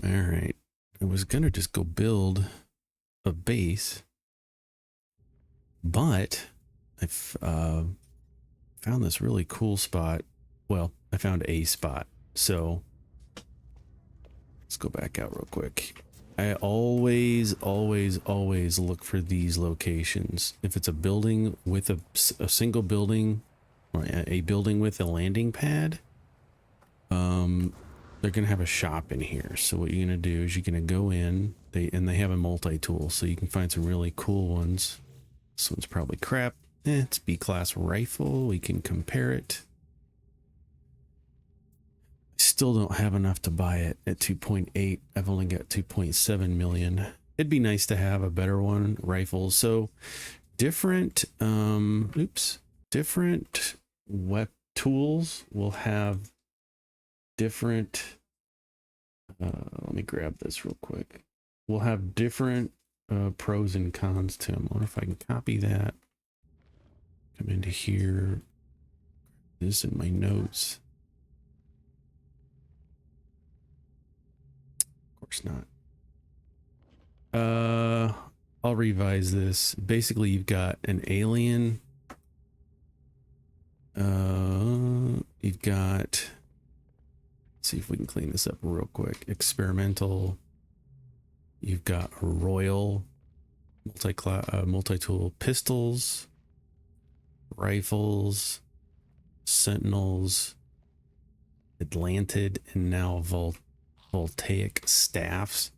All right. I was going to just go build a base, but I've found this really cool spot. Well, I found a spot. So let's go back out real quick. I always look for these locations. If it's a building with a single building, or a building with a landing pad, they're gonna have a shop in here. So what you're gonna do is you're gonna go in. They have a multi-tool, so you can find some really cool ones. This one's probably crap. It's B-class rifle. We can compare it. I still don't have enough to buy it at 2.8. I've only got 2.7 million. It'd be nice to have a better one. Rifles. So different different tools will have different let me grab this real quick. We'll have different pros and cons to them. I wonder if I can copy that, come into here, this in my notes. Of course not. I'll revise this. Basically, you've got an alien. You've got, let's see if we can clean this up real quick. Experimental. You've got a royal, multi-tool pistols, rifles, sentinels, Atlantid, and now voltaic staffs.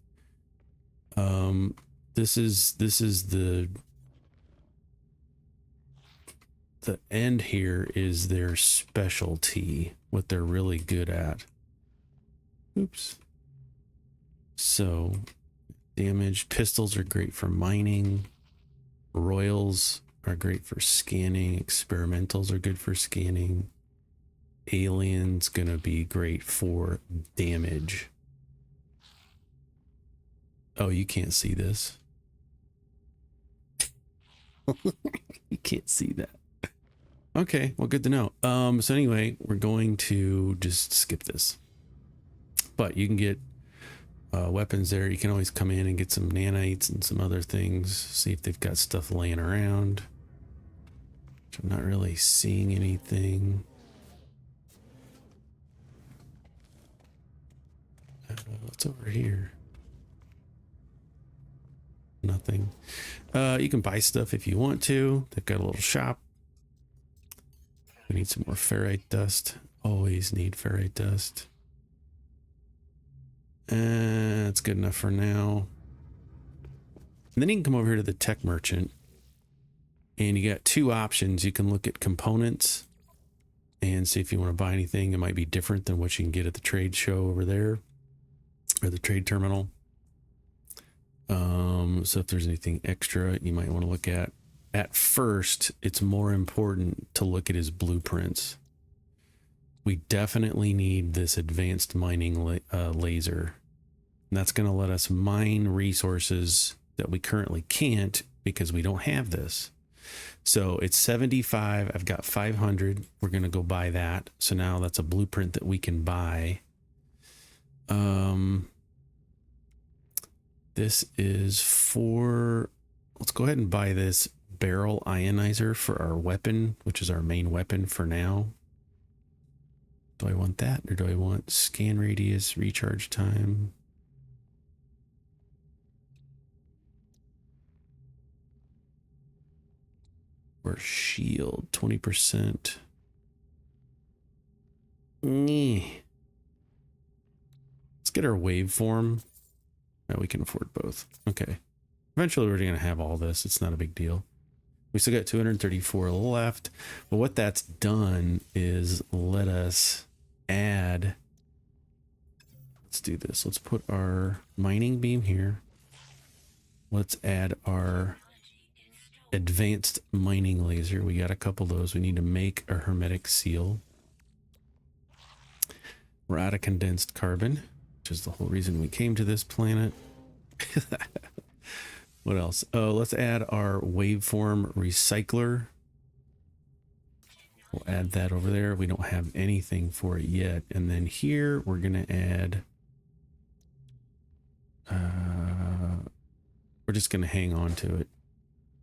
This is the end here is their specialty, what they're really good at. Oops. So damage pistols are great for mining. Royals are great for scanning. Experimentals are good for scanning. Alien's gonna be great for damage. Oh, you can't see this. You can't see that. Okay, well, good to know. So anyway, we're going to just skip this. But you can get weapons there. You can always come in and get some nanites and some other things. See if they've got stuff laying around. I'm not really seeing anything. What's over here? Nothing. You can buy stuff if you want to. They've got a little shop. We need some more ferrite dust. Always need ferrite dust. That's good enough for now. And then you can come over here to the tech merchant. And you got two options. You can look at components and see if you want to buy anything that might be different than what you can get at the trade show over there, or the trade terminal. So if there's anything extra you might want to look at. At first, it's more important to look at his blueprints. We definitely need this advanced mining laser. And that's going to let us mine resources that we currently can't because we don't have this. So it's 75. I've got 500. We're going to go buy that. So now that's a blueprint that we can buy. This is for, let's go ahead and buy this barrel ionizer for our weapon, which is our main weapon for now. Do I want that, or do I want scan radius, recharge time? Or shield, 20%. Let's get our waveform. No, we can afford both. Okay. Eventually we're going to have all this. It's not a big deal. We still got 234 left. But what that's done is let us add. Let's do this. Let's put our mining beam here. Let's add our advanced mining laser. We got a couple of those. We need to make a hermetic seal. We're out of condensed carbon, which is the whole reason we came to this planet. What else? Oh, let's add our waveform recycler. We'll add that over there. We don't have anything for it yet. And then here we're going to add we're just going to hang on to it.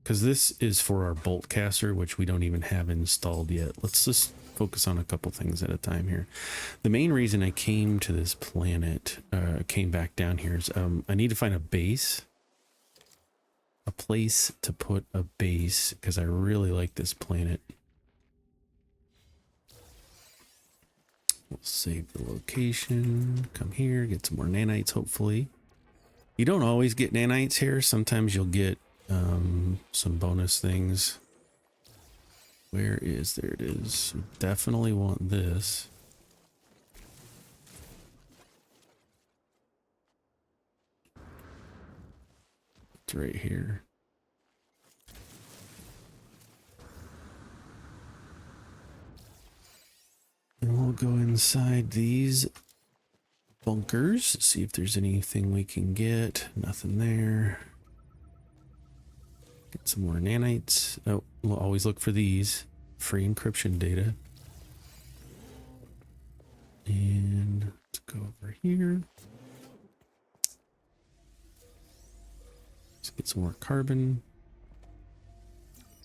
Because this is for our bolt caster, which we don't even have installed yet. Let's just focus on a couple things at a time here. The main reason I came to this planet, came back down here, is I need to find a base. A place to put a base, because I really like this planet. We'll save the location, come here, get some more nanites, hopefully. You don't always get nanites here. Sometimes you'll get some bonus things. Where is, there it is. We definitely want this. It's right here. And we'll go inside these bunkers, see if there's anything we can get. Nothing there. Get some more nanites. Oh, we'll always look for these. Free encryption data. And let's go over here. Let's get some more carbon.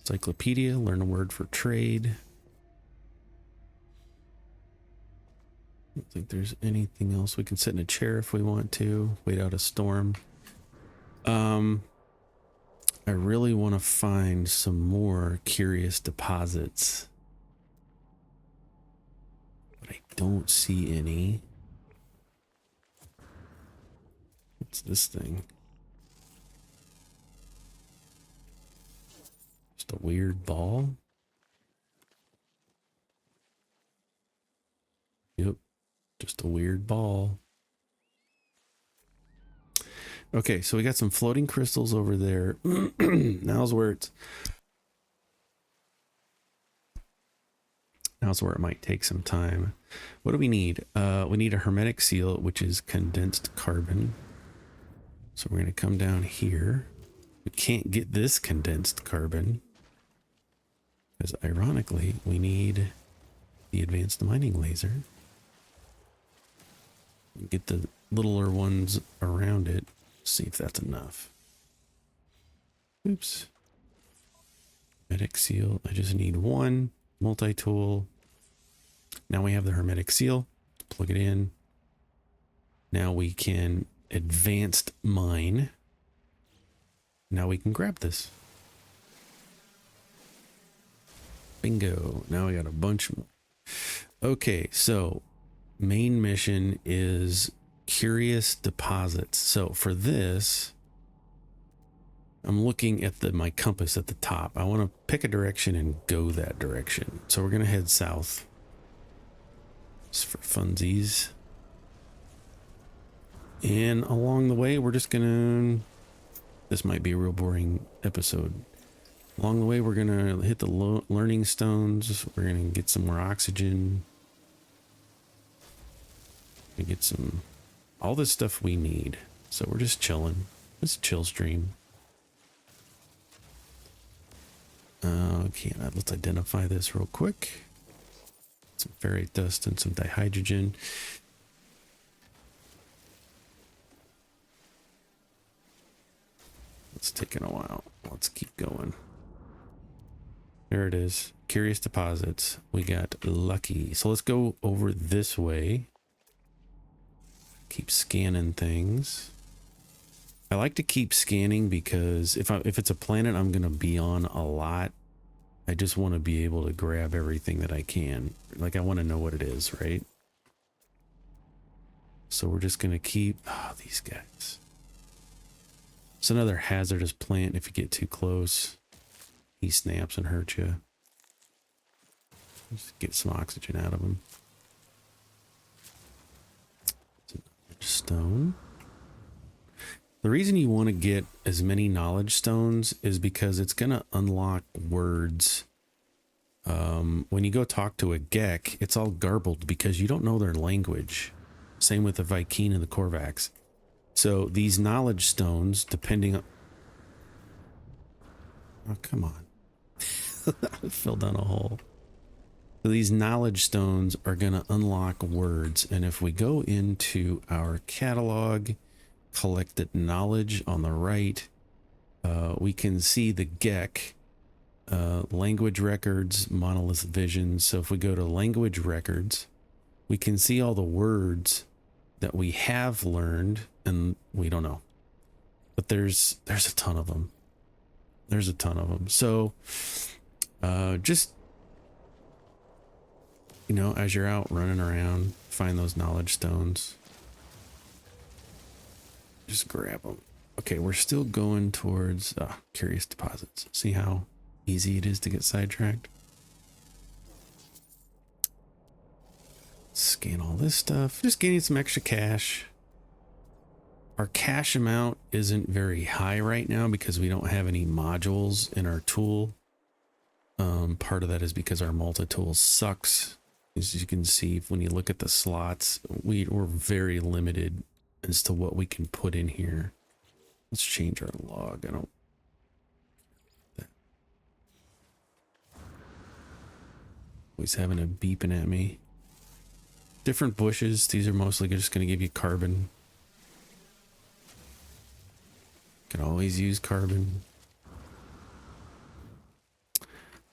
Encyclopedia, learn a word for trade. I don't think there's anything else. We can sit in a chair if we want to. Wait out a storm. I really want to find some more curious deposits. But I don't see any. What's this thing? Just a weird ball? Yep. Just a weird ball. Okay, so we got some floating crystals over there. Now's where it might take some time. What do we need? We need a hermetic seal, which is condensed carbon. So we're going to come down here. We can't get this condensed carbon because ironically we need the advanced mining laser. Get the littler ones around it. See if that's enough. Oops. Hermetic seal. I just need one multi-tool. Now we have the hermetic seal. Plug it in. Now we can advanced mine. Now we can grab this. Bingo. Now we got a bunch more. Okay, so main mission is curious deposits. So for this, I'm looking at my compass at the top. I want to pick a direction and go that direction. So we're going to head south. Just for funsies. And along the way, we're just going to... This might be a real boring episode. Along the way, we're going to hit the learning stones. We're going to get some more oxygen. We get some... all this stuff we need. So we're just chilling. It's a chill stream. Okay, let's identify this real quick. Some ferrite dust and some dihydrogen. It's taking a while. Let's keep going. There it is. Curious deposits. We got lucky. So let's go over this way. Keep scanning things. I like to keep scanning because if it's a planet I'm going to be on a lot, I just want to be able to grab everything that I can. Like I want to know what it is, right? So we're just going to keep... oh, these guys. It's another hazardous plant. If you get too close, he snaps and hurts you. Just get some oxygen out of him. Stone. The reason you want to get as many knowledge stones is because it's going to unlock words. When you go talk to a Gek, it's all garbled because you don't know their language. Same with the Vy'keen and the Korvax. So these knowledge stones, depending on... oh, come on. I fell down a hole. So these knowledge stones are going to unlock words. And if we go into our catalog, collected knowledge on the right, We can see the GEC, language records, monolith vision. So if we go to language records, we can see all the words that we have learned and we don't know. But there's a ton of them. There's a ton of them. So just, you know, as you're out running around, find those knowledge stones. Just grab them. Okay, we're still going towards curious deposits. See how easy it is to get sidetracked? Scan all this stuff. Just getting some extra cash. Our cash amount isn't very high right now because we don't have any modules in our tool. Part of that is because our multi-tool sucks. As you can see, when you look at the slots, we're very limited as to what we can put in here. Let's change our log. I don't. Always having a beeping at me. Different bushes. These are mostly just going to give you carbon. Can always use carbon.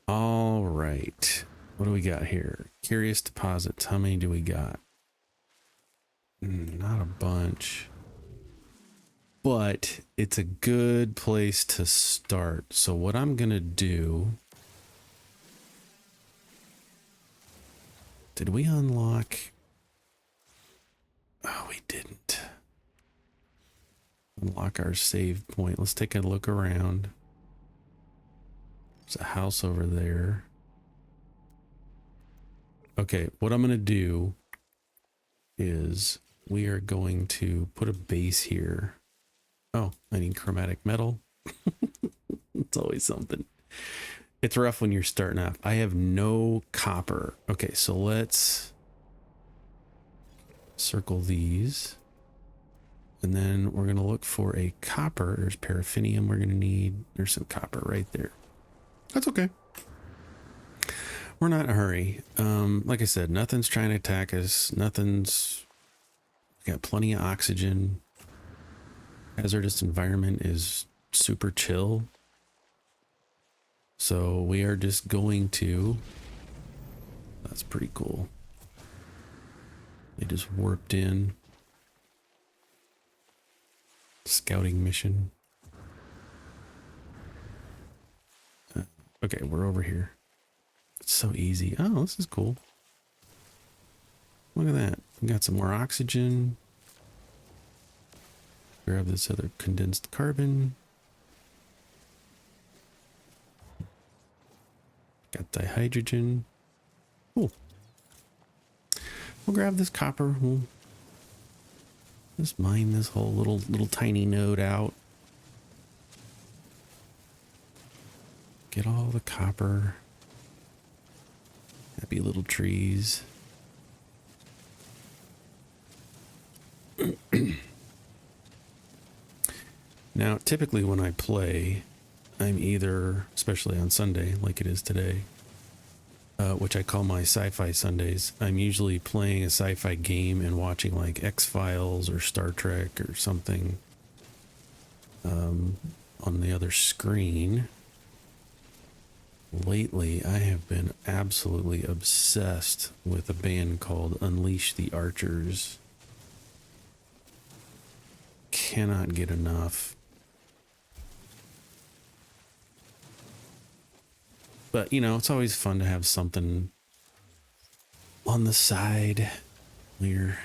All right. What do we got here? Curious deposits. How many do we got? Not a bunch. But it's a good place to start. So what I'm going to do... Did we unlock... Oh, we didn't. Unlock our save point. Let's take a look around. There's a house over there. Okay, what I'm going to do is we are going to put a base here. Oh, I need chromatic metal. It's always something. It's rough when you're starting off. I have no copper. Okay, so let's circle these. And then we're going to look for a copper. There's paraffinium we're going to need. There's some copper right there. That's okay. We're not in a hurry. Like I said, nothing's trying to attack us. Nothing's... Got plenty of oxygen. Hazardous environment is super chill. So we are just going to... That's pretty cool. They just warped in. Scouting mission. Okay, we're over here. It's so easy. Oh, this is cool. Look at that. We got some more oxygen. Grab this other condensed carbon. Got dihydrogen. Cool. We'll grab this copper. We'll just mine this whole little tiny node out. Get all the copper. Happy little trees. Now, typically when I play, I'm either, especially on Sunday, like it is today, which I call my sci-fi Sundays, I'm usually playing a sci-fi game and watching like X-Files or Star Trek or something on the other screen. Lately, I have been absolutely obsessed with a band called Unleash the Archers. Cannot get enough. But, you know, it's always fun to have something on the side. Here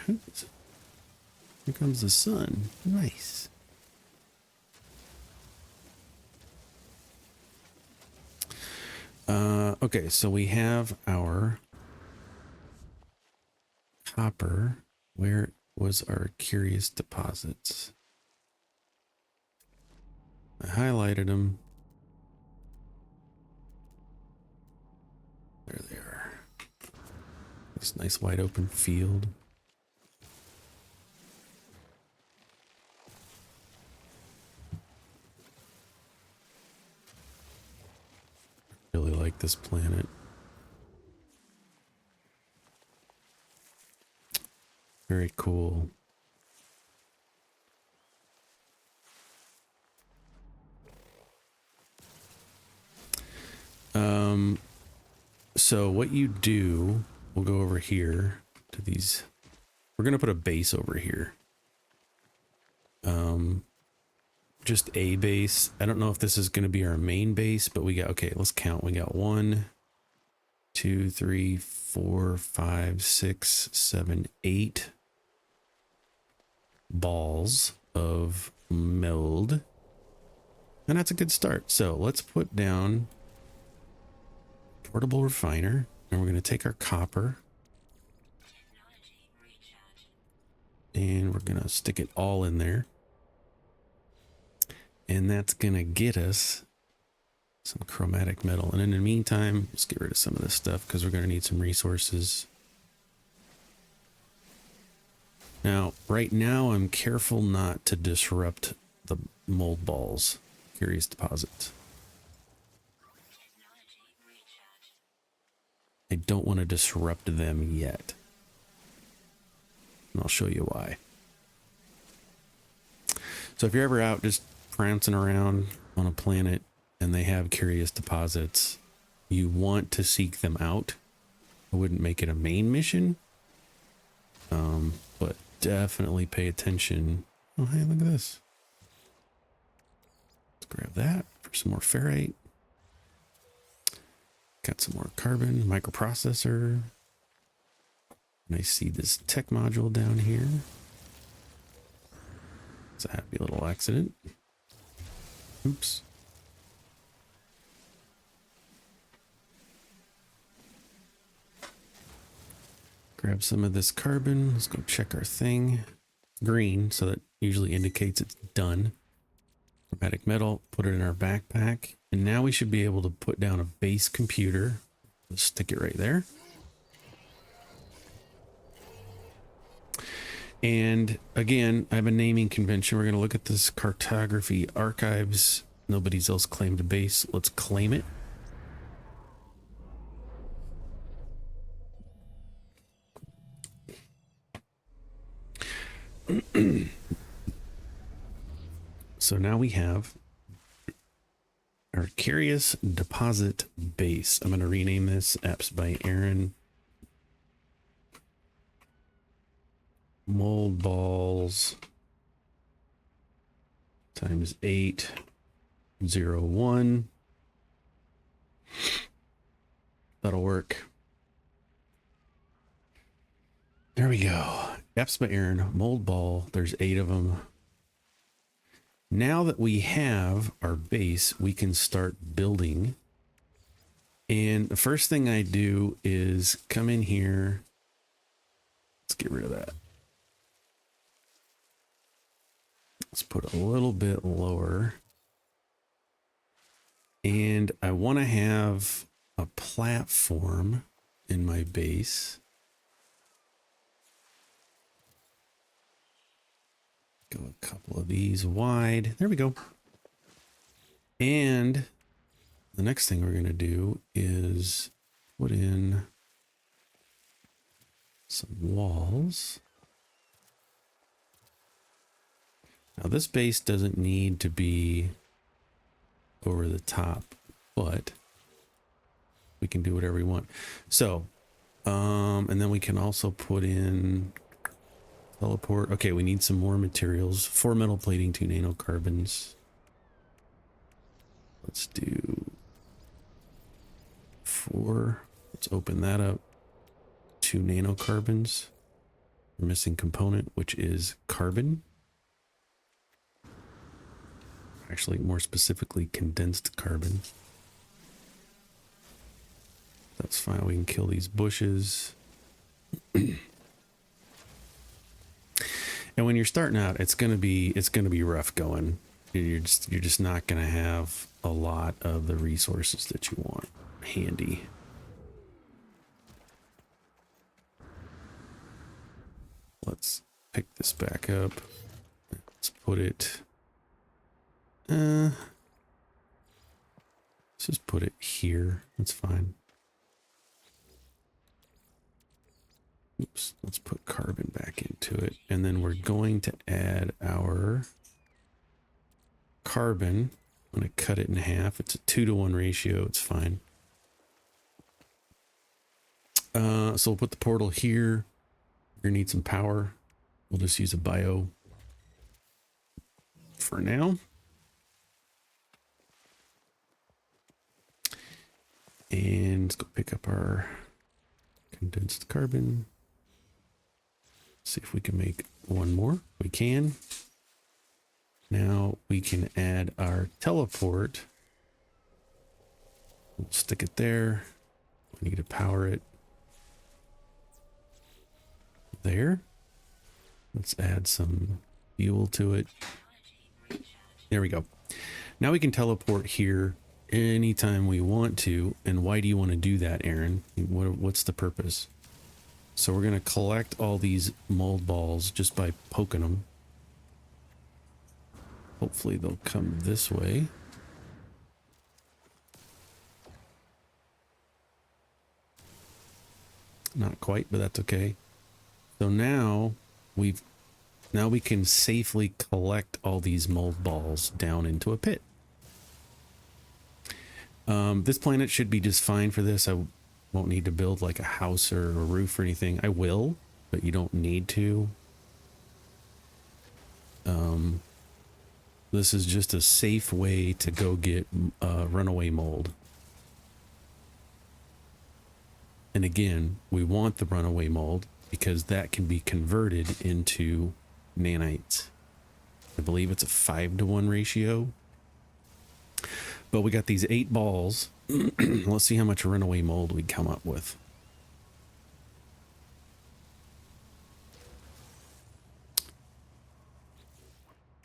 comes the sun. Nice. Okay, so we have our copper. Where was our curious deposits? I highlighted them. There they are. This nice wide open field. Really like this planet. Very cool. So what you do, we'll go over here to these. We're going to put a base over here. Just a base. I don't know if this is going to be our main base, but we got, okay, let's count. We got 1, 2, 3, 4, 5, 6, 7, 8 balls of mold. And that's a good start. So let's put down portable refiner, and we're going to take our copper and we're going to stick it all in there. And that's going to get us some chromatic metal. And in the meantime, let's get rid of some of this stuff because we're going to need some resources. Now, right now, I'm careful not to disrupt the mold balls, curious deposits. I don't want to disrupt them yet. And I'll show you why. So if you're ever out just prancing around on a planet and they have curious deposits, you want to seek them out. I wouldn't make it a main mission, but definitely pay attention. Oh, hey, look at this. Let's grab that for some more ferrite. Got some more carbon, microprocessor. And I see this tech module down here. It's a happy little accident. Oops. Grab some of this carbon. Let's go check our thing. Green, so that usually indicates it's done. Chromatic metal, put it in our backpack. And now we should be able to put down a base computer. Let's stick it right there. And again, I have a naming convention. We're going to look at this cartography archives. Nobody's else claimed a base. Let's claim it. So now we have our curious deposit base. I'm going to rename this Apps by Aaron. Mold balls times 801. That'll work. There we go. Apps by Aaron, mold ball. There's 8 of them. Now that we have our base, we can start building. And the first thing I do is come in here. Let's get rid of that. Let's put a little bit lower. And I want to have a platform in my base. Go a couple of these wide. There we go. And the next thing we're going to do is put in some walls. Now this base doesn't need to be over the top, but we can do whatever we want. So, and then we can also put in teleport. Okay, we need some more materials. 4 metal plating, 2 nanocarbons. Let's do 4. Let's open that up. 2 nanocarbons. We're missing component, which is carbon. Actually, more specifically, condensed carbon. That's fine. We can kill these bushes. And when you're starting out, it's gonna be rough going. You're just not gonna have a lot of the resources that you want handy. Let's pick this back up. Let's put it. Let's just put it here. That's fine. Oops, let's put carbon back into it. And then we're going to add our carbon. I'm going to cut it in half. It's a 2-to-1 ratio. It's fine. So we'll put the portal here. We're gonna need some power. We'll just use a bio for now. And let's go pick up our condensed carbon. See if we can make one more. We can. Now we can add our teleport. We'll stick it there. We need to power it. There. Let's add some fuel to it. There we go. Now we can teleport here anytime we want to. And why do you want to do that, Aaron? What's the purpose? So we're going to collect all these mold balls just by poking them. Hopefully they'll come this way. Not quite, but that's okay. So now we can safely collect all these mold balls down into a pit. This planet should be just fine for this. I won't need to build like a house or a roof or anything. I will, but you don't need to. This is just a safe way to go get runaway mold. And again, we want the runaway mold because that can be converted into nanites. I believe it's a 5-to-1 ratio. But we got these 8 balls. Let's see how much runaway mold we come up with.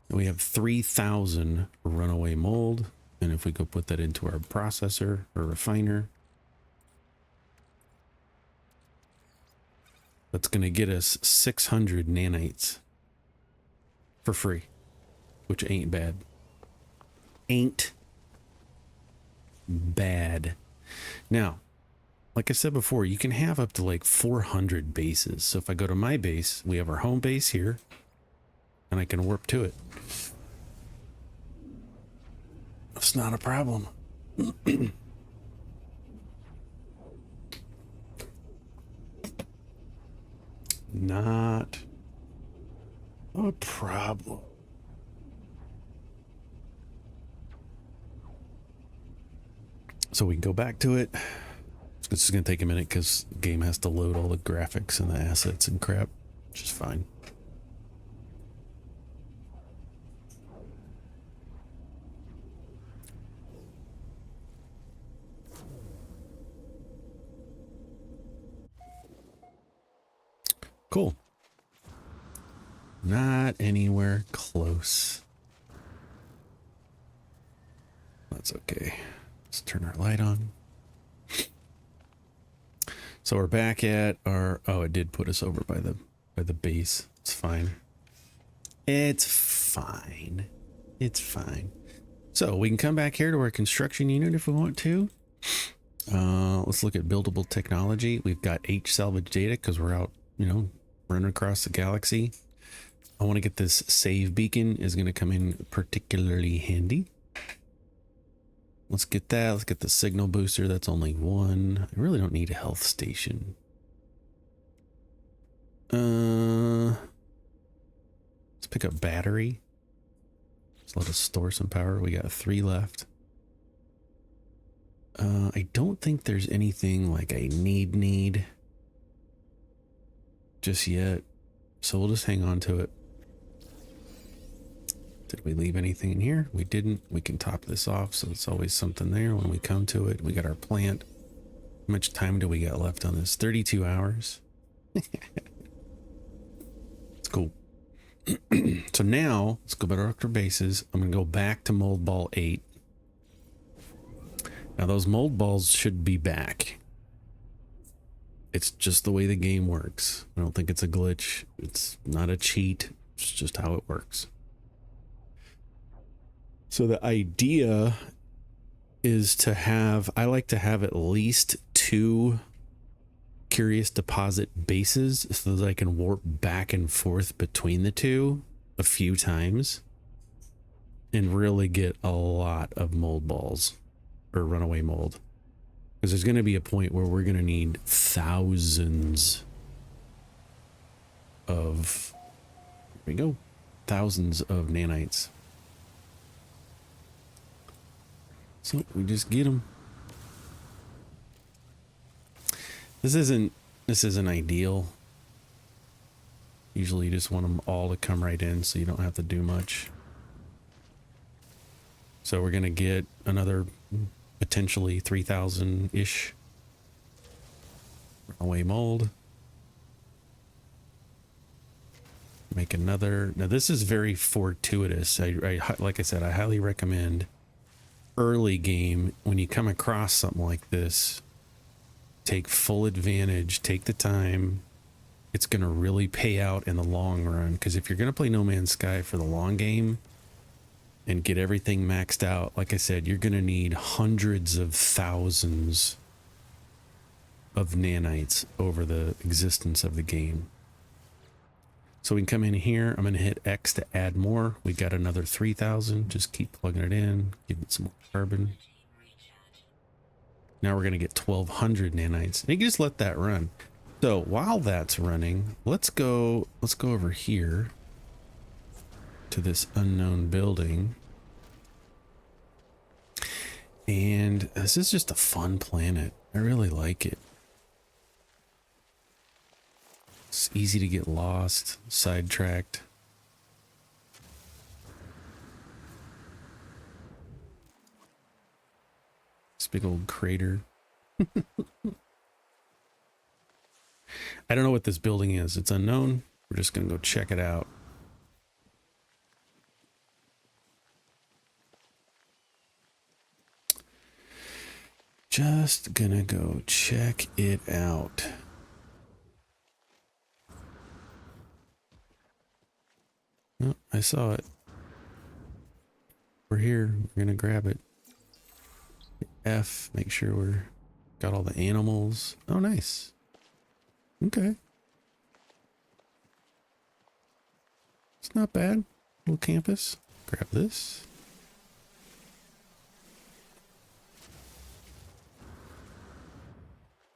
We have 3,000 runaway mold. And if we go put that into our processor or refiner, that's going to get us 600 nanites for free, which ain't bad. Ain't bad. Now, like I said before, you can have up to like 400 bases. So if I go to my base, we have our home base here, and I can warp to it. It's not a problem. Not a problem. So we can go back to it. This is going to take a minute because the game has to load all the graphics and the assets and crap, which is fine. Cool. Not anywhere close. That's okay. Let's turn our light on. So we're back at our, oh, it did put us over by the base. It's fine. It's fine. It's fine. So we can come back here to our construction unit if we want to. Let's look at buildable technology. We've got H salvage data because we're out, running across the galaxy. I want to get this save beacon is going to come in particularly handy. Let's get that. Let's get the signal booster. That's only 1. I really don't need a health station. Let's pick up battery. Let's let us store some power. We got 3 left. I don't think there's anything like I need just yet. So we'll just hang on to it. Did we leave anything in here? We didn't. We can top this off, so it's always something there when we come to it. We got our plant. How much time do we got left on this? 32 hours. It's cool. So now, let's go back to our bases. I'm going to go back to mold ball 8. Now those mold balls should be back. It's just the way the game works. I don't think it's a glitch. It's not a cheat. It's just how it works. So the idea is to have, I like to have at least 2 curious deposit bases so that I can warp back and forth between the 2 a few times and really get a lot of mold balls or runaway mold. Because there's going to be a point where we're going to need thousands of, here we go, thousands of nanites. So we just get them. This isn't ideal. Usually you just want them all to come right in so you don't have to do much. So we're going to get another potentially 3,000-ish away mold. Make another. Now this is very fortuitous. I like I said, I highly recommend early game when you come across something like this, take full advantage, take the time. It's going to really pay out in the long run, because if you're going to play No Man's Sky for the long game and get everything maxed out, like I said, you're going to need hundreds of thousands of nanites over the existence of the game. So we can come in here. I'm going to hit X to add more. We got another 3,000. Just keep plugging it in, give it some more carbon. Now we're going to get 1,200 nanites. And you can just let that run. So while that's running, let's go over here to this unknown building. And this is just a fun planet. I really like it. It's easy to get lost, sidetracked. This big old crater. I don't know what this building is. It's unknown. We're just going to go check it out. Just gonna go check it out. Oh, I saw it. We're here. We're gonna grab it. F, make sure we're got all the animals. Oh, nice. Okay. It's not bad. Little campus. Grab this.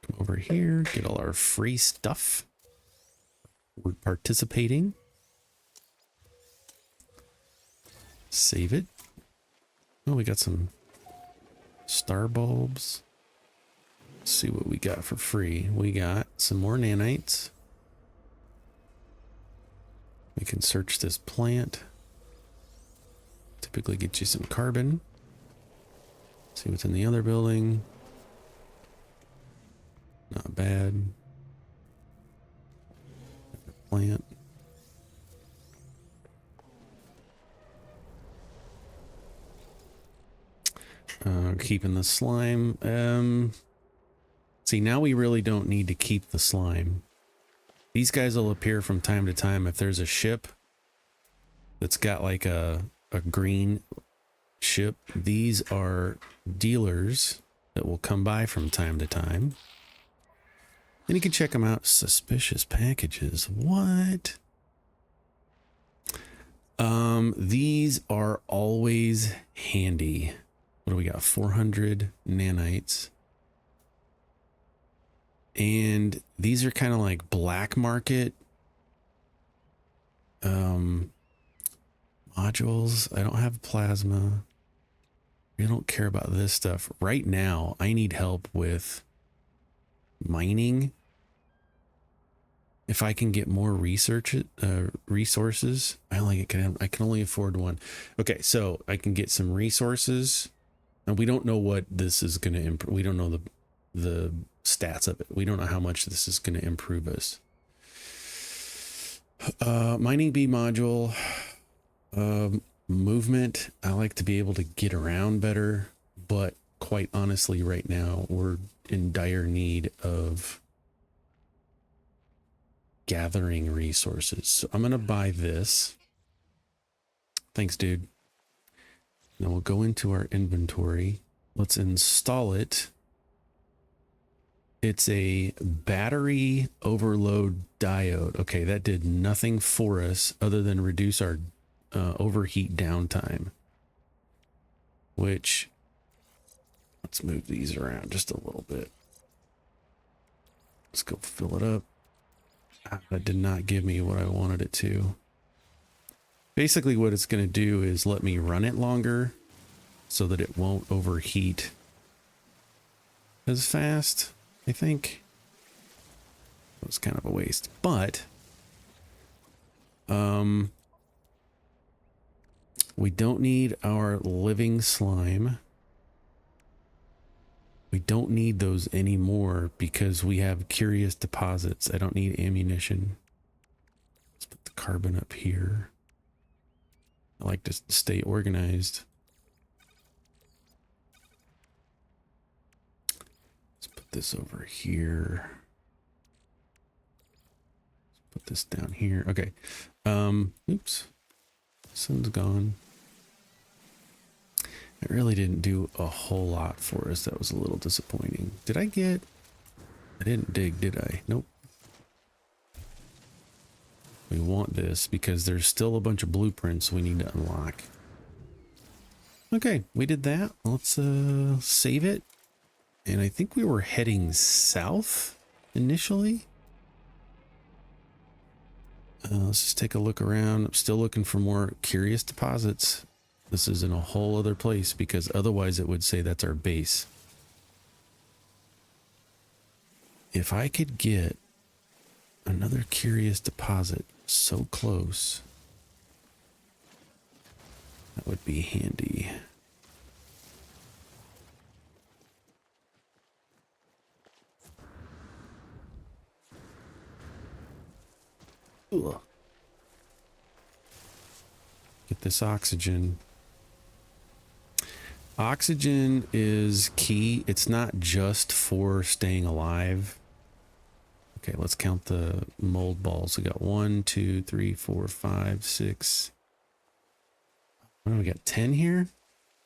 Come over here, get all our free stuff. We're participating. Save it. Oh, we got some star bulbs. Let's see what we got for free. We got some more nanites. We can search this plant. Typically get you some carbon. See what's in the other building. Not bad. Plant. Keeping the slime. See, now we really don't need to keep the slime. These guys will appear from time to time if there's a ship that's got like a green ship. These are dealers that will come by from time to time. And you can check them out. Suspicious packages. What? These are always handy. What do we got? 400 nanites. And these are kind of like black market modules. I don't have plasma. I don't care about this stuff. Right now, I need help with mining. If I can get more resources, I can only afford one. Okay, so I can get some resources, and we don't know what this is going to improve. We don't know the stats of it. We don't know how much this is going to improve us. Mining bee module, movement. I like to be able to get around better, but quite honestly, right now we're in dire need of gathering resources. So I'm going to buy this. Thanks, dude. Now we'll go into our inventory. Let's install it. It's a battery overload diode. Okay, that did nothing for us other than reduce our overheat downtime. Which, Let's move these around just a little bit. Let's go fill it up. That did not give me what I wanted it to. Basically what it's going to do is let me run it longer so that it won't overheat as fast, I think. It was kind of a waste, but we don't need our living slime. We don't need those anymore because we have curious deposits. I don't need ammunition. Let's put the carbon up here. I like to stay organized. Let's put this over here. Let's put this down here. Okay. Oops. Sun's gone. It really didn't do a whole lot for us. That was a little disappointing. Did I get... I didn't dig, did I? Nope. We want this because there's still a bunch of blueprints we need to unlock. Okay, we did that. Let's save it. And I think we were heading south initially. Let's just take a look around. I'm still looking for more curious deposits. This is in a whole other place because otherwise it would say that's our base. If I could get another curious deposit so close, that would be handy. Ugh. Get this oxygen. Oxygen is key. It's not just for staying alive. Okay, let's count the mold balls. We got 1, 2, 3, 4, 5, 6. What do we got? 10 here?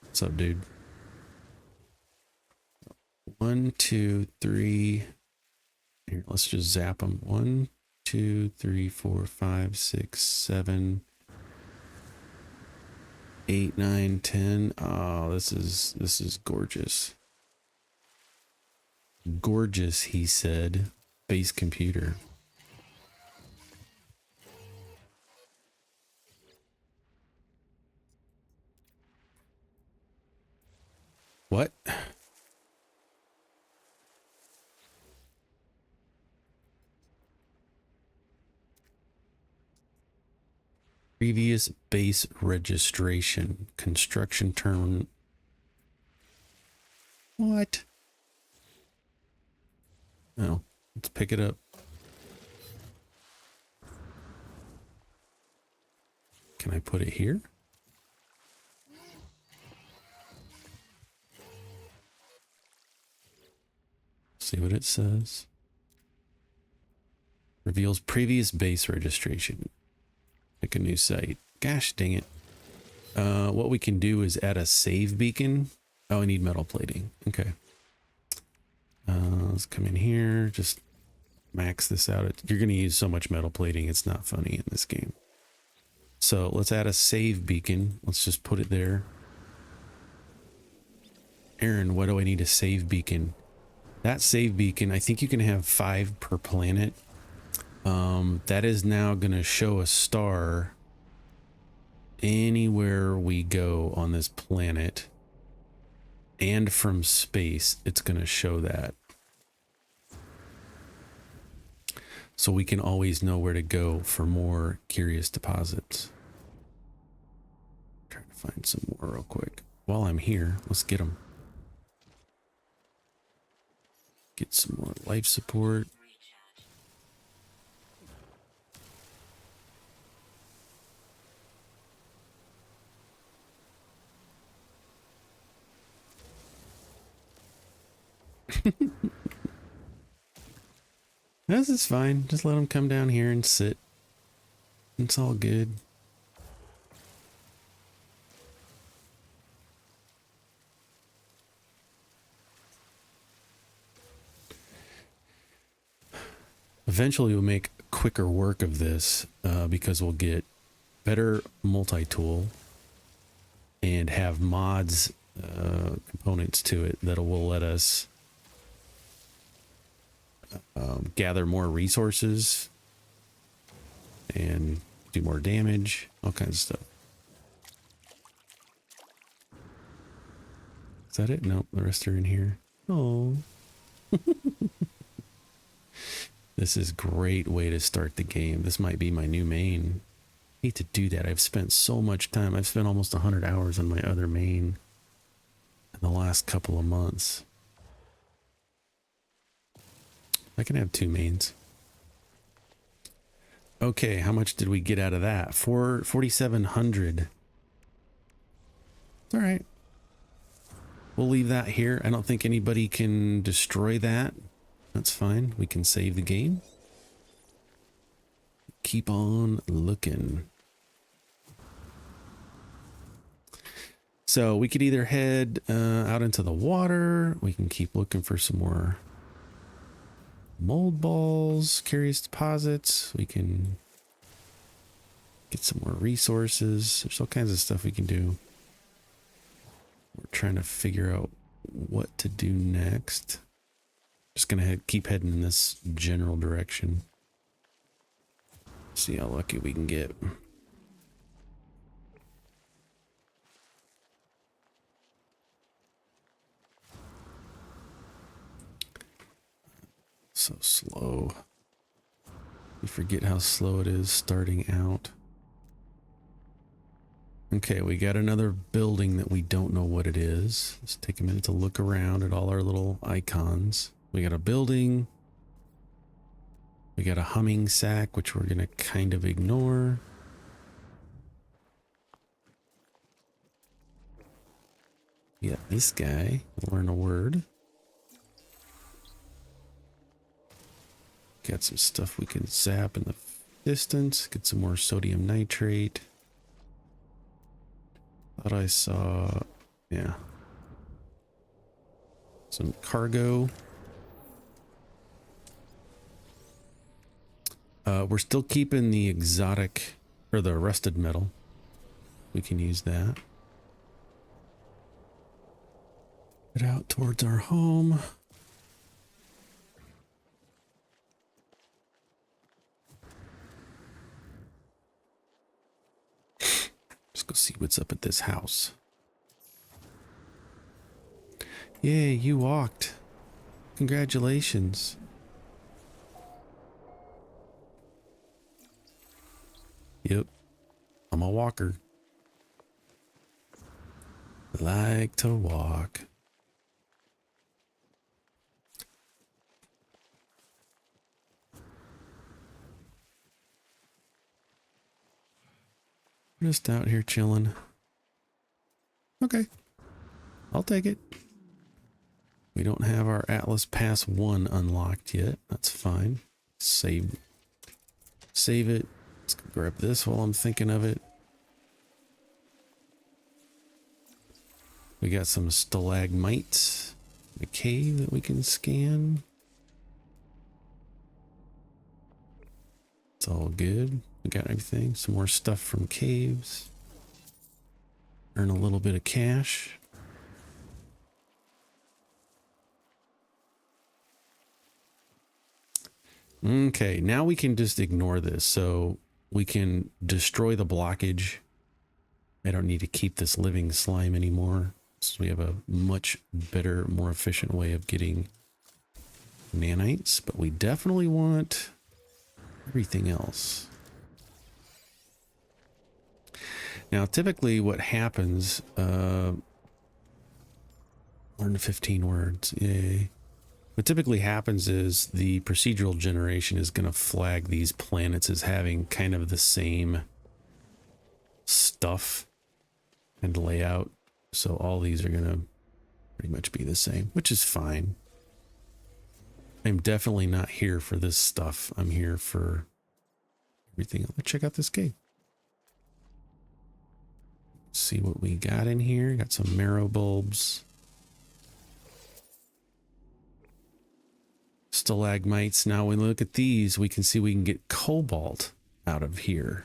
What's up, dude? 1, 2, 3. Here, let's just zap them. 1, 2, 3, 4, 5, 6, 7, 8, 9, 10. Oh, this is gorgeous. Gorgeous, he said. Base computer. What? Previous base registration. Construction term. What? Oh, let's pick it up. Can I put it here? See what it says. Reveals previous base registration. Pick a new site. Gosh dang it. What we can do is add a save beacon. Oh, I need metal plating. Okay. Let's come in here. Just max this out. You're going to use so much metal plating. It's not funny in this game. So let's add a save beacon. Let's just put it there. Aaron, what do I need a save beacon? That save beacon, I think you can have 5 per planet. That is now going to show a star anywhere we go on this planet, and from space it's going to show that, so we can always know where to go for more curious deposits. Trying to find some more real quick while I'm here. Let's get them. Get some more life support. This is fine. Just let them come down here and sit. It's all good. Eventually we'll make quicker work of this because we'll get better multi-tool and have mods components to it that will let us gather more resources and do more damage, all kinds of stuff. Is that it? Nope, the rest are in here. Oh. This is a great way to start the game. This might be my new main. I hate to do that. I've spent so much time. I've spent almost 100 hours on my other main in the last couple of months. I can have two mains. Okay, how much did we get out of that? 4,700. All right. We'll leave that here. I don't think anybody can destroy that. That's fine. We can save the game. Keep on looking. So we could either head out into the water. We can keep looking for some more mold balls, curious deposits. We can get some more resources. There's all kinds of stuff we can do. We're trying to figure out what to do next. Just gonna keep heading in this general direction. See how lucky we can get. So slow. You forget how slow it is starting out. Okay, we got another building that we don't know what it is. Let's take a minute to look around at all our little icons. We got a building. We got a humming sack, which we're going to kind of ignore. Yeah, this guy. Learn a word. Got some stuff we can zap in the distance. Get some more sodium nitrate. Thought I saw, yeah, some cargo. We're still keeping the exotic, or the rusted metal. We can use that. Get out towards our home. Let's go see what's up at this house. Yay, you walked. Congratulations. Yep, I'm a walker. Like to walk. Just out here chilling. Okay, I'll take it. We don't have our Atlas Pass 1 unlocked yet. That's fine. Save it. Let's grab this while I'm thinking of it. We got some stalagmites in a cave that we can scan. It's all good. We got everything. Some more stuff from caves. Earn a little bit of cash. Okay, now we can just ignore this. So we can destroy the blockage. I don't need to keep this living slime anymore. So we have a much better, more efficient way of getting nanites, but we definitely want everything else. Now, typically what happens, learn 15 words, yay. What typically happens is the procedural generation is going to flag these planets as having kind of the same stuff and layout. So all these are going to pretty much be the same, which is fine. I'm definitely not here for this stuff. I'm here for everything. Let's check out this cave. See what we got in here. Got some marrow bulbs. Stalagmites. Now when we look at these, we can see we can get cobalt out of here.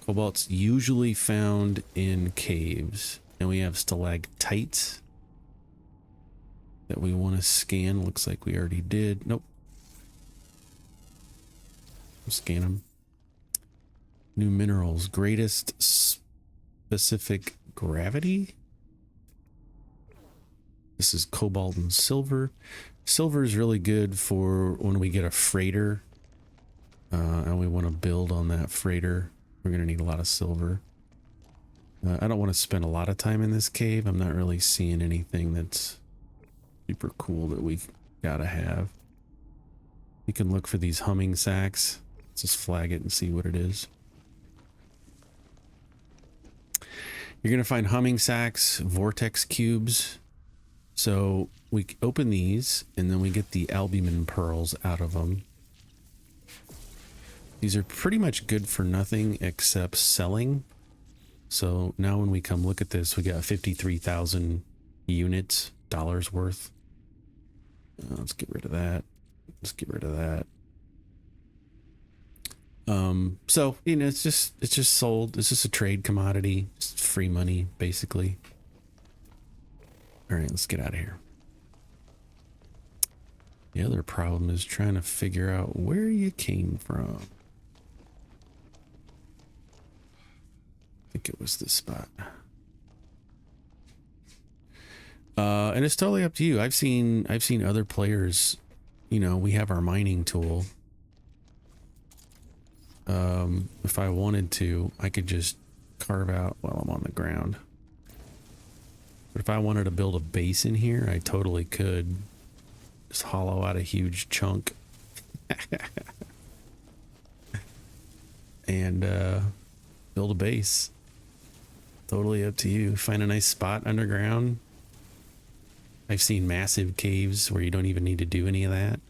Cobalt's usually found in caves, and we have stalactites that we want to scan. Looks like we already did. Nope. Scan them. New minerals. Greatest specific gravity. This is cobalt and silver. Silver is really good for when we get a freighter and we want to build on that freighter. We're going to need a lot of silver. I don't want to spend a lot of time in this cave. I'm not really seeing anything that's super cool that we gotta have. You can look for these humming sacks. Let's just flag it and see what it is. You're going to find humming sacks, vortex cubes. So we open these and then we get the albumin pearls out of them. These are pretty much good for nothing except selling. So now when we come look at this, we got 53,000 units, dollars worth. Let's get rid of that. Let's get rid of that. So, you know, it's just sold. It's just a trade commodity. It's free money, basically. All right, let's get out of here. The other problem is trying to figure out where you came from. I think it was this spot. And it's totally up to you. I've seen other players, you know, we have our mining tool. If I wanted to, I could just carve out while I'm on the ground. But if I wanted to build a base in here, I totally could just hollow out a huge chunk and build a base. Totally up to you. Find a nice spot underground. I've seen massive caves where you don't even need to do any of that.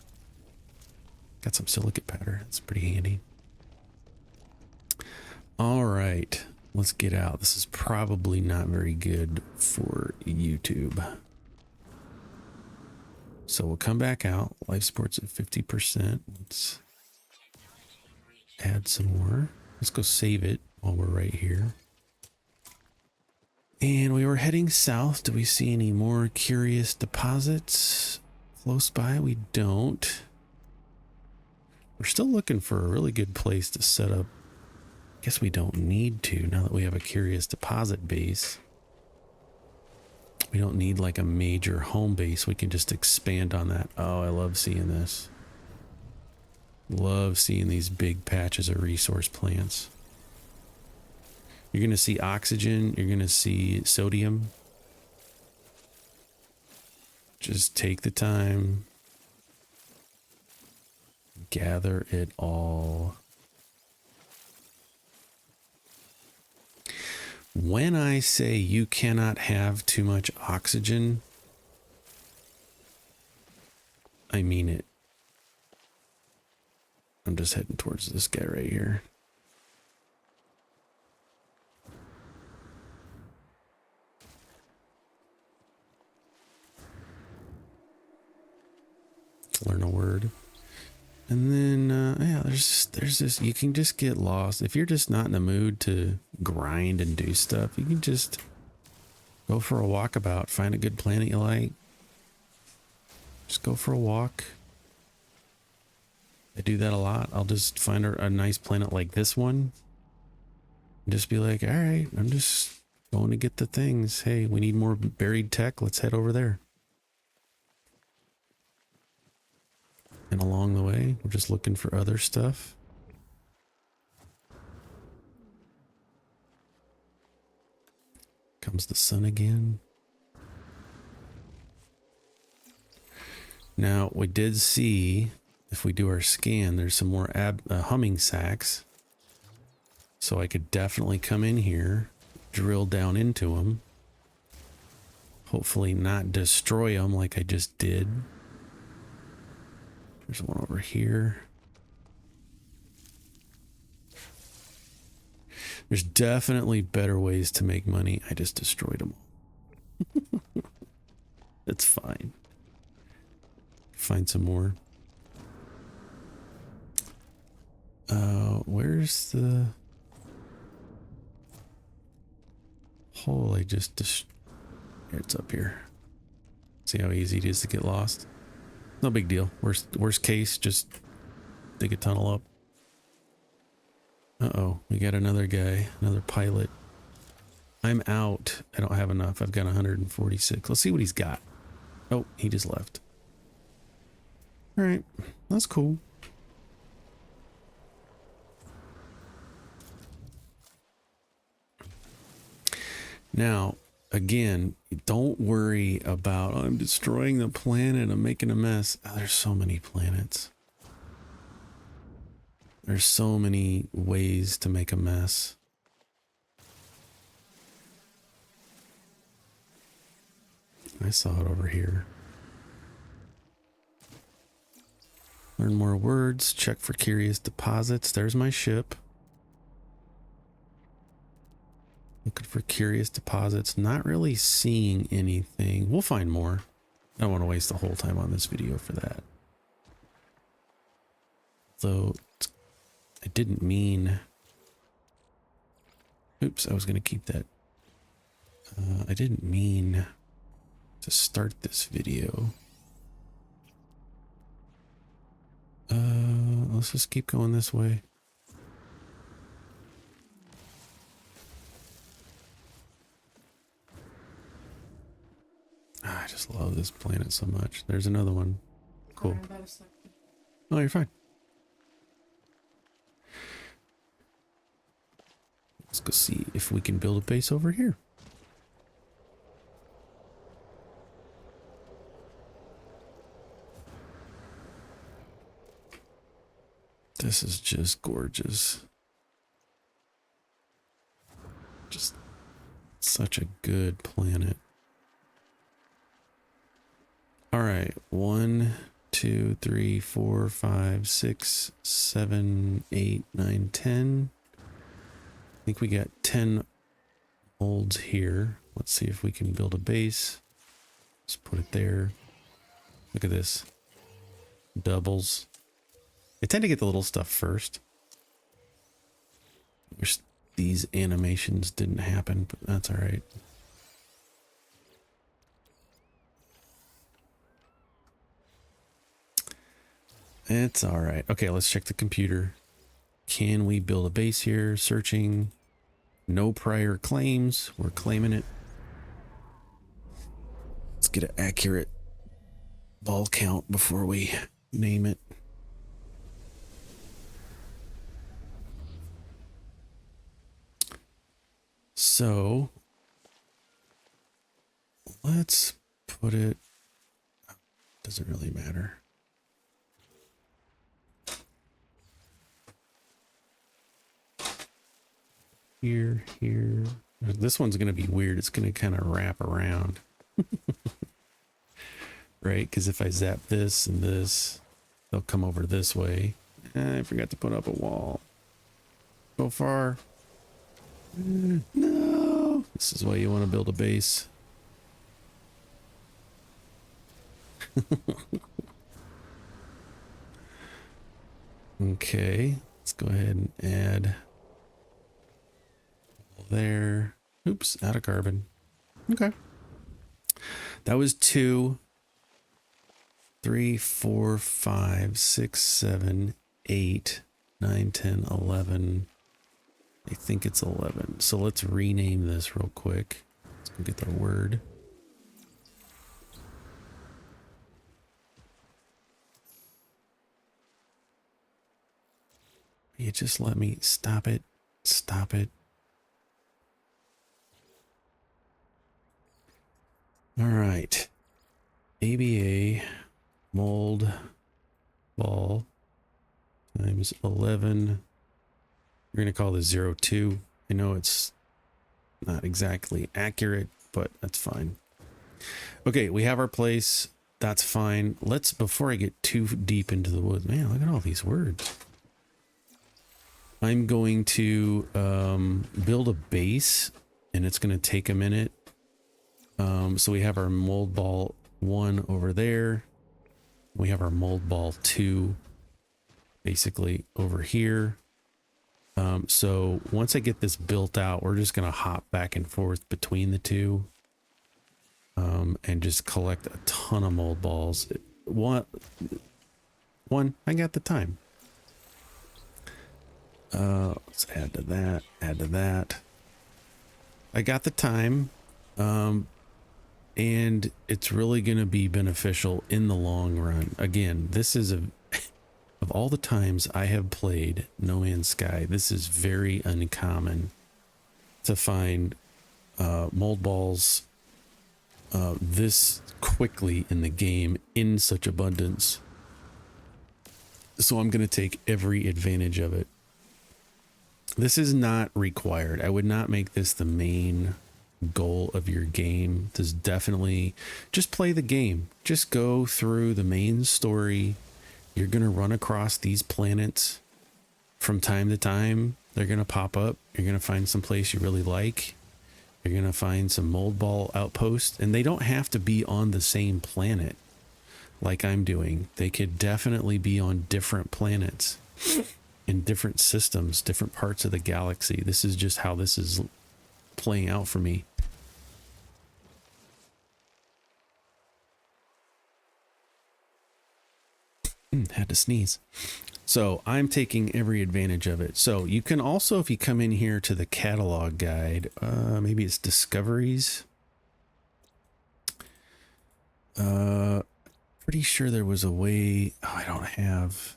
Got some silicate powder. That's pretty handy. All right, let's get out. This is probably not very good for YouTube. So we'll come back out. Life support's at 50%. Let's add some more. Let's go save it while we're right here. And we were heading south. Do we see any more curious deposits close by? We don't. We're still looking for a really good place to set up. Guess we don't need to now that we have a curious deposit base. We don't need like a major home base. We can just expand on that. Oh, I love seeing this. Love seeing these big patches of resource plants. You're going to see oxygen. You're going to see sodium. Just take the time. Gather it all. When I say you cannot have too much oxygen, I mean it. I'm just heading towards this guy right here. Let's learn a word. And then, yeah, there's this, you can just get lost. If you're just not in the mood to grind and do stuff, you can just go for a walkabout, find a good planet you like. Just go for a walk. I do that a lot. I'll just find a nice planet like this one. And just be like, all right, I'm just going to get the things. Hey, we need more buried tech. Let's head over there. And along the way, we're just looking for other stuff. Comes the sun again. Now, we did see, if we do our scan, there's some more humming sacks. So I could definitely come in here, drill down into them. Hopefully not destroy them like I just did. There's one over here. There's definitely better ways to make money. I just destroyed them all. It's fine. Find some more. Where's the hole I just it's up here. See how easy it is to get lost? No big deal. Worst case, just dig a tunnel up. Uh-oh, we got another guy, another pilot. I'm out. I don't have enough. I've got 146. Let's see what he's got. Oh, he just left. All right, that's cool. Now, again, don't worry about, oh, I'm destroying the planet, I'm making a mess. Oh, there's so many planets. There's so many ways to make a mess. I saw it over here. Learn more words, check for curious deposits. There's my ship. Looking for curious deposits, not really seeing anything. We'll find more. I don't want to waste the whole time on this video for that. Though, I didn't mean... Oops, I was going to keep that. I didn't mean to start this video. Let's just keep going this way. I just love this planet so much. There's another one. Cool. Oh, you're fine. Let's go see if we can build a base over here. This is just gorgeous. Just such a good planet. All right, 1, 2, 3, 4, 5, 6, 7, 8, 9, 10. I think we got 10 molds here. Let's see if we can build a base. Let's put it there. Look at this. Doubles. I tend to get the little stuff first. Wish these animations didn't happen, but that's all right. It's all right. Okay, let's check the computer. Can we build a base here? Searching. No prior claims. We're claiming it. Let's get an accurate ball count before we name it. So let's put it, doesn't really matter. Here. This one's going to be weird. It's going to kind of wrap around. Right? Because if I zap this and this, they'll come over this way. I forgot to put up a wall. So far. No. This is why you want to build a base. Okay. Let's go ahead and add there. Oops, out of carbon. Okay. That was 2, 3, 4, 5, 6, 7, 8, 9, 10, 11. I think it's 11. So let's rename this real quick. Let's go get the word. You just let me stop it. Stop it. All right. ABA mold ball times 11. We're going to call this 02. I know it's not exactly accurate, but that's fine. Okay, we have our place. That's fine. Let's, before I get too deep into the woods, man, look at all these words. I'm going to build a base, and it's going to take a minute. So we have our mold ball 1 over there. We have our mold ball 2 basically over here. So once I get this built out, we're just going to hop back and forth between the two, and just collect a ton of mold balls. One, I got the time. Let's add to that, add to that. I got the time, and it's really going to be beneficial in the long run. Again, this is of all the times I have played No Man's Sky, this is very uncommon to find mold balls this quickly in the game in such abundance. So I'm going to take every advantage of it. This is not required. I would not make this the main goal of your game. This is definitely just play the game. Just go through the main story. You're going to run across these planets from time to time. They're going to pop up. You're going to find some place you really like. You're going to find some mold ball outposts, and they don't have to be on the same planet like I'm doing. They could definitely be on different planets in different systems, different parts of the galaxy. This is just how this is playing out for me. Had to sneeze. So I'm taking every advantage of it. So you can also, if you come in here to the catalog guide, maybe it's discoveries. Pretty sure there was a way. Oh, I don't have.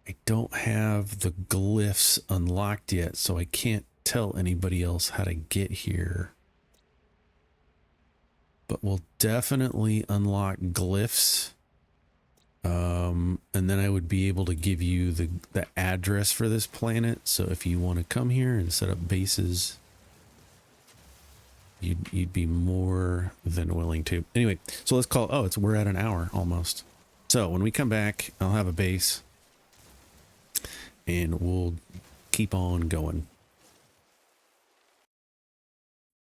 I don't have the glyphs unlocked yet, so I can't tell anybody else how to get here. But we'll definitely unlock glyphs. And then I would be able to give you the address for this planet. So if you want to come here and set up bases, you'd be more than willing to. Anyway, so let's call, oh, we're at an hour almost. So when we come back, I'll have a base and we'll keep on going.